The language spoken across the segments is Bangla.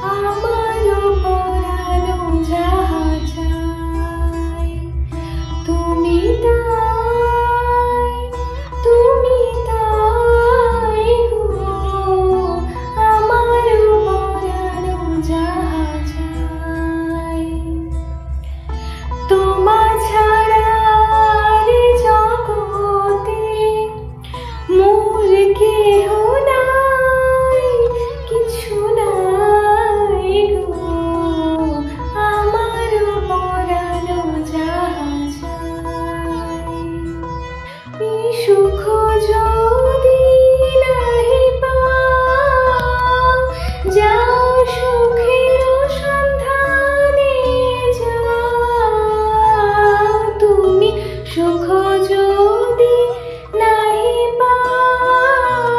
আমারও পরানো যাহা চাই, তুমি তাই, তুমি তাই গো। আমারও পরানো যাহা চাই, তোমা ছাড়া রে জগতে মোর কেহ নাই, কিছু নাই গো। আমারও পরানো যাহা চাই, সুখ যদি নাহি পাও, যাও সুখের সন্ধানে যাও। তুমি সুখ যদি নাহি পাও,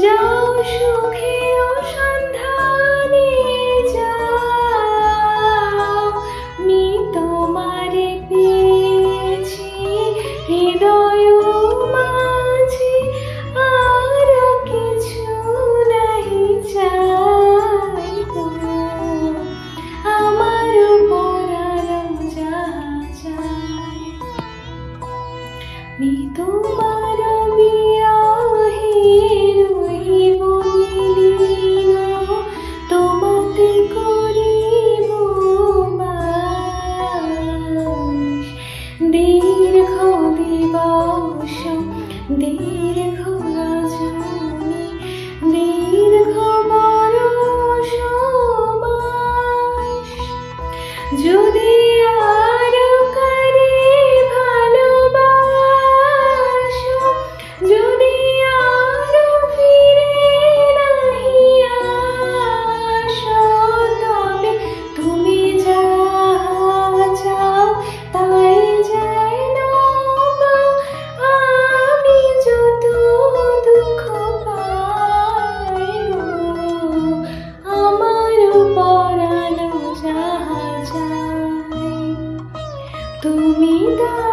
যাও সুখের সন্ধানে যাও। আমি তোমারে পেয়েছি হৃদয় মাঝে, আর কিছু নাহি চাই গো। আমার পরানো যাহা চাই, আমি তোমার বিরহে রহিব বিলীন, তোমাতে করিব বাস। দীর্ঘ দিবস, দীর্ঘ রজনী, দীর্ঘ বরষ মাস, যদি আর কারে ভালোবাসো, যদি আর ফিরে নাহি আসো, তবে তুমি যাহা চাও তাই যেন পাও। আমি যত দুঃখ পাই গো, আমার পরানো যাহা চাই, তুমি দাও।